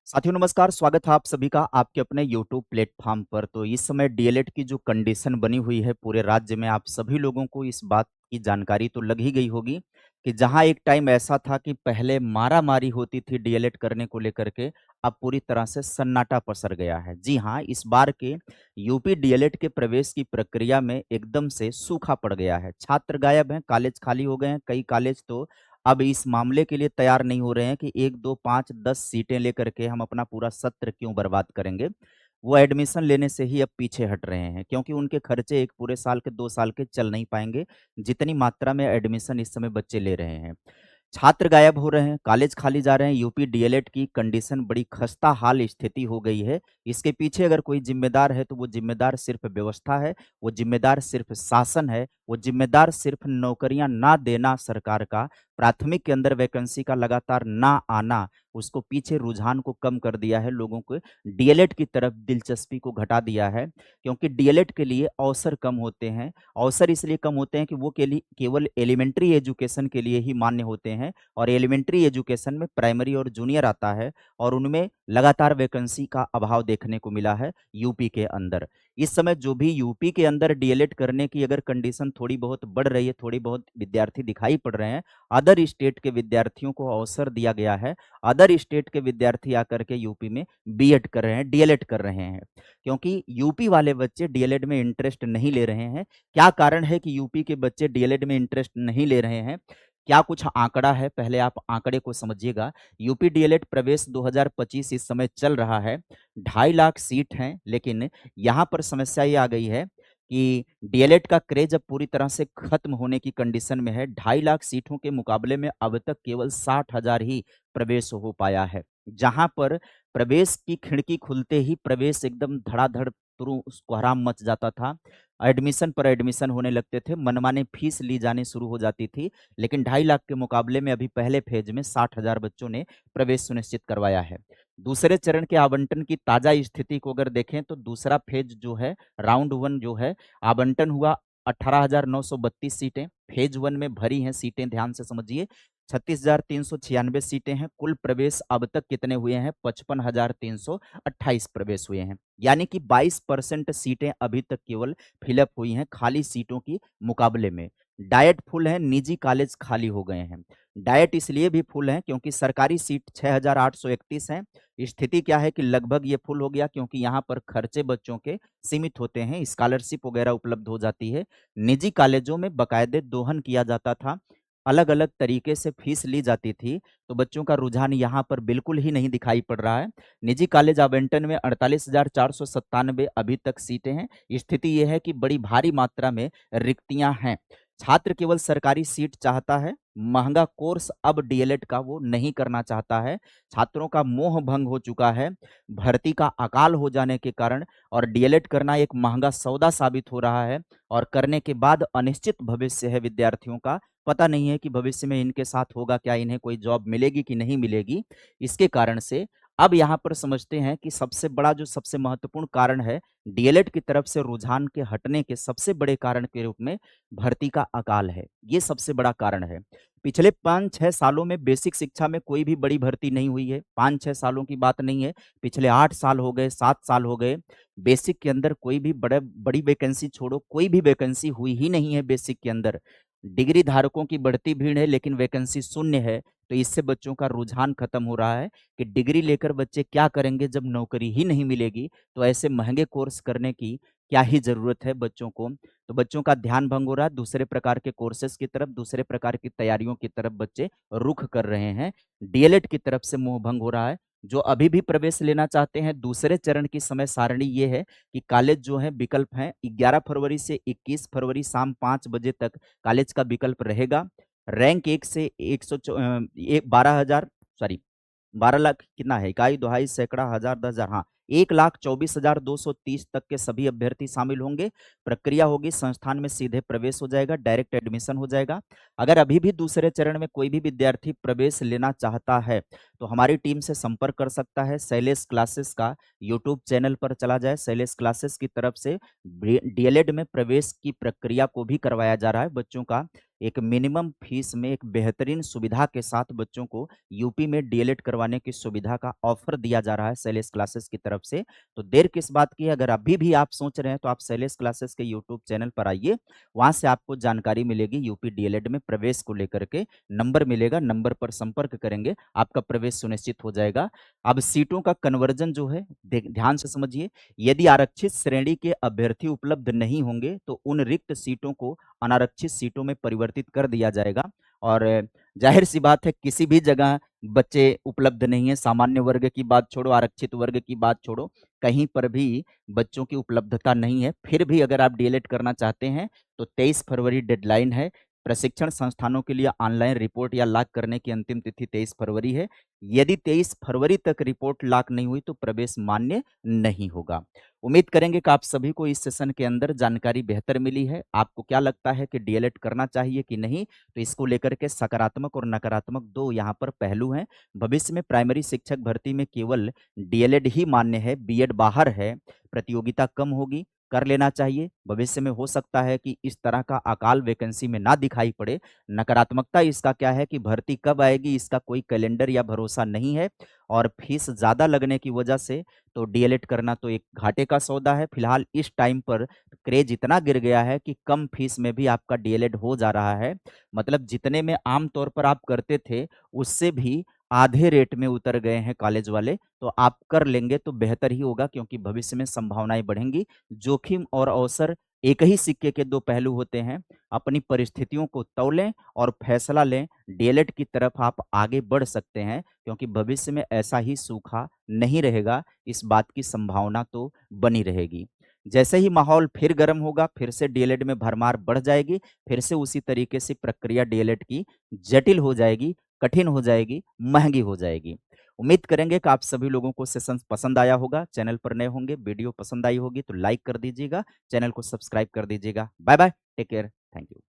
साथियों नमस्कार, स्वागत है आप सभी का आपके अपने यूट्यूब प्लेटफ़ॉर्म पर। तो इस समय डीएलएड की जो कंडीशन बनी हुई है पूरे राज्य में, आप सभी लोगों को इस बात की जानकारी तो लग ही गई होगी कि जहाँ एक टाइम ऐसा था कि पहले मारा-मारी होती थी डीएलएड करने को लेकर के, अब पूरी तरह से सन्नाटा पसर गया है। जी हाँ, इस बार के यूपी डीएलएड के प्रवेश की प्रक्रिया में एकदम से सूखा पड़ गया है। छात्र गायब हैं, कॉलेज खाली हो गए हैं, कई कॉलेज तो अब इस मामले के लिए तैयार नहीं हो रहे हैं कि 1, 2, 5, 10 सीटें लेकर के हम अपना पूरा सत्र क्यों बर्बाद करेंगे। वो एडमिशन लेने से ही अब पीछे हट रहे हैं क्योंकि उनके खर्चे 1 पूरे साल के, 2 साल के चल नहीं पाएँगे, जितनी मात्रा में एडमिशन इस समय बच्चे ले रहे हैं। छात्र गायब हो रहे हैं, कॉलेज खाली जा रहे हैं, यूपी डीएलएड की कंडीशन बड़ी खस्ता-हाल स्थिति हो गई है। इसके पीछे अगर कोई ज़िम्मेदार है, तो वो ज़िम्मेदार सिर्फ़ व्यवस्था है, वो ज़िम्मेदार सिर्फ़ शासन है, वो ज़िम्मेदार सिर्फ़ नौकरियाँ ना देना सरकार का, प्राथमिक के अंदर वैकेंसी का लगातार ना आना, उसको पीछे रुझान को कम कर दिया है, लोगों को डीएलएड की तरफ दिलचस्पी को घटा दिया है। क्योंकि डीएलएड के लिए अवसर कम होते हैं, अवसर इसलिए कम होते हैं कि वो केवल एलिमेंट्री एजुकेशन के लिए ही मान्य होते हैं और एलिमेंट्री एजुकेशन में प्राइमरी और जूनियर आता है और उनमें लगातार वैकेंसी का अभाव देखने को मिला है यूपी के अंदर। इस समय जो भी यूपी के अंदर डीएलएड करने की अगर कंडीशन थोड़ी बहुत बढ़ रही है, थोड़ी बहुत विद्यार्थी दिखाई पड़ रहे हैं, अदर स्टेट के विद्यार्थियों को अवसर दिया गया है। अदर स्टेट के विद्यार्थी आकर के यूपी में बीएड कर रहे हैं, डीएलएड कर रहे हैं। क्योंकि यूपी वाले बच्चे डीएलएड में इंटरेस्ट नहीं ले रहे हैं। क्या कारण है कि यूपी के बच्चे डीएलएड में इंटरेस्ट नहीं ले रहे हैं? क्या कुछ आंकड़ा है? पहले आप आंकड़े को समझिएगा। यूपी डीएलएड प्रवेश 2025 इस समय चल रहा है। 2.5 लाख सीट हैं, लेकिन यहाँ पर समस्या ये आ गई है कि डीएलएड का क्रेज़ अब पूरी तरह से खत्म होने की कंडीशन में है। 2.5 लाख सीटों के मुकाबले में अब तक केवल 60,000 ही प्रवेश हो पाया है। जहाँ पर प्रवेश की खिड़की खुलते ही प्रवेश एकदम धड़ाधड़ तुरु कोहराम मच जाता था। एडमिशन पर एडमिशन होने लगते थे, मनमानी फीस ली जानी शुरू हो जाती थी, लेकिन 2.5 लाख के मुकाबले में अभी पहले फ़ेज़ में 60,000 बच्चों ने प्रवेश सुनिश्चित करवाया है। दूसरे चरण के आवंटन की ताज़ा स्थिति को अगर देखें तो दूसरा फ़ेज़ जो है, राउंड 1 जो है, आवंटन हुआ 18,932 सीटें, फ़ेज़ 1 में भरी हैं सीटें, ध्यान से समझिए। 36,396 सीटें हैं, कुल प्रवेश अब तक कितने हुए हैं? 55,328 प्रवेश हुए हैं। यानी कि 22% सीटें अभी तक केवल फिलअप हुई हैं खाली सीटों की मुकाबले में। डायट फुल है, निजी कॉलेज खाली हो गए हैं। डायट इसलिए भी फुल हैं क्योंकि सरकारी सीट 6,831 हैं। स्थिति क्या है कि लगभग ये फुल हो गया क्योंकि यहाँ पर खर्चे बच्चों के सीमित होते हैं, स्कॉलरशिप वगैरह उपलब्ध हो जाती है। निजी कॉलेजों में बाकायदे दोहन किया जाता था, अलग-अलग तरीके से फीस ली जाती थी, तो बच्चों का रुझान यहाँ पर बिल्कुल ही नहीं दिखाई पड़ रहा है। निजी कॉलेज आवंटन में 48,497 अभी तक सीटें हैं। स्थिति ये है कि बड़ी भारी मात्रा में रिक्तियाँ हैं। छात्र केवल सरकारी सीट चाहता है, महँगा कोर्स अब डीएलएड का वो नहीं करना चाहता है। छात्रों का मोह भंग हो चुका है, भर्ती का अकाल हो जाने के कारण और डीएलएड करना एक महँगा सौदा साबित हो रहा है और करने के बाद अनिश्चित भविष्य है विद्यार्थियों का। पता नहीं है कि भविष्य में इनके साथ होगा क्या, इन्हें कोई जॉब मिलेगी कि नहीं मिलेगी। इसके कारण से अब यहाँ पर समझते हैं कि सबसे बड़ा जो सबसे महत्वपूर्ण कारण है, डीएलएड की तरफ से रुझान के हटने के सबसे बड़े कारण के रूप में भर्ती का अकाल है। ये सबसे बड़ा कारण है। पिछले 5-6 सालों में बेसिक शिक्षा में कोई भी बड़ी भर्ती नहीं हुई है। 5-6 सालों की बात नहीं है, पिछले 8 साल हो गए, 7 साल हो गए। बेसिक के अंदर कोई भी बड़ी वैकेंसी छोड़ो, कोई भी वैकेंसी हुई ही नहीं है बेसिक के अंदर। डिग्री धारकों की बढ़ती भीड़ है लेकिन वैकेंसी शून्य है, तो इससे बच्चों का रुझान खत्म हो रहा है कि डिग्री लेकर बच्चे क्या करेंगे जब नौकरी ही नहीं मिलेगी, तो ऐसे महँगे कोर्स करने की क्या ही ज़रूरत है बच्चों को। तो बच्चों का ध्यान भंग हो रहा है, दूसरे प्रकार के कोर्सेज़ की तरफ, दूसरे प्रकार की तैयारियों की तरफ बच्चे रुख कर रहे हैं। डीएलएड की तरफ से मोह भंग हो रहा है। जो अभी भी प्रवेश लेना चाहते हैं, दूसरे चरण की समय सारणी ये है कि कॉलेज जो है विकल्प हैं, 11 फरवरी से 21 फरवरी शाम 5 बजे तक कॉलेज का विकल्प रहेगा। रैंक 1 से 12,000 सॉरी 12 लाख कितना है? इकाई, दुहाई, सैकड़ा, हज़ार, 10,000 हाँ, 1,24,230 तक के सभी अभ्यर्थी शामिल होंगे। प्रक्रिया होगी, संस्थान में सीधे प्रवेश हो जाएगा, डायरेक्ट एडमिशन हो जाएगा। अगर अभी भी दूसरे चरण में कोई भी विद्यार्थी प्रवेश लेना चाहता है, तो हमारी टीम से संपर्क कर सकता है। शैलेश क्लासेस का यूट्यूब चैनल पर चला जाए, शैलेश क्लासेस की तरफ से डीएलएड में प्रवेश की प्रक्रिया को भी करवाया जा रहा है बच्चों का। एक मिनिमम फीस में एक बेहतरीन सुविधा के साथ बच्चों को यूपी में डीएलएड करवाने की सुविधा का ऑफर दिया जा रहा है शैलेश क्लासेस की तरफ से। तो देर किस बात की है, अगर अभी भी आप सोच रहे हैं तो आप शैलेश क्लासेस के यूट्यूब चैनल पर आइए, वहाँ से आपको जानकारी मिलेगी यूपी डीएलएड में प्रवेश को लेकर के। नंबर मिलेगा, नंबर पर संपर्क करेंगे, आपका प्रवेश सुनिश्चित हो जाएगा। अब सीटों का कन्वर्जन जो है ध्यान से समझिए, यदि आरक्षित श्रेणी के अभ्यर्थी उपलब्ध नहीं होंगे तो उन रिक्त सीटों को अनारक्षित सीटों में परिवर्तित कर दिया जाएगा। और जाहिर सी बात है किसी भी जगह बच्चे उपलब्ध नहीं है, सामान्य वर्ग की बात छोड़ो, आरक्षित वर्ग की बात छोड़ो, कहीं पर भी बच्चों की उपलब्धता नहीं है। फिर भी अगर आप डीएलएड करना चाहते हैं तो 23 फरवरी डेडलाइन है। प्रशिक्षण संस्थानों के लिए ऑनलाइन रिपोर्ट या लॉक करने की अंतिम तिथि 23 फरवरी है। यदि 23 फरवरी तक रिपोर्ट लॉक नहीं हुई तो प्रवेश मान्य नहीं होगा। उम्मीद करेंगे कि आप सभी को इस सेशन के अंदर जानकारी बेहतर मिली है। आपको क्या लगता है कि डीएलएड करना चाहिए कि नहीं? तो इसको लेकर के सकारात्मक और नकारात्मक दो यहाँ पर पहलू हैं। भविष्य में प्राइमरी शिक्षक भर्ती में केवल डीएलएड ही मान्य है, बीएड बाहर है, प्रतियोगिता कम होगी, कर लेना चाहिए। भविष्य में हो सकता है कि इस तरह का अकाल वैकेंसी में ना दिखाई पड़े। नकारात्मकता इसका क्या है कि भर्ती कब आएगी इसका कोई कैलेंडर या भरोसा नहीं है, और फीस ज़्यादा लगने की वजह से तो डीएलएड करना तो एक घाटे का सौदा है। फिलहाल इस टाइम पर क्रेज इतना गिर गया है कि कम फीस में भी आपका डीएलएड हो जा रहा है। मतलब जितने में आम तौर पर आप करते थे, उससे भी आधे रेट में उतर गए हैं कॉलेज वाले। तो आप कर लेंगे तो बेहतर ही होगा, क्योंकि भविष्य में संभावनाएं बढ़ेंगी। जोखिम और अवसर एक ही सिक्के के दो पहलू होते हैं। अपनी परिस्थितियों को तौलें और फैसला लें, डीएलएड की तरफ आप आगे बढ़ सकते हैं, क्योंकि भविष्य में ऐसा ही सूखा नहीं रहेगा, इस बात की संभावना तो बनी रहेगी। जैसे ही माहौल फिर गर्म होगा, फिर से डीएलएड में भरमार बढ़ जाएगी, फिर से उसी तरीके से प्रक्रिया डीएलएड की जटिल हो जाएगी, कठिन हो जाएगी, महंगी हो जाएगी। उम्मीद करेंगे कि आप सभी लोगों को सेशन पसंद आया होगा। चैनल पर नए होंगे, वीडियो पसंद आई होगी तो लाइक कर दीजिएगा, चैनल को सब्सक्राइब कर दीजिएगा। Bye bye, take care, thank you.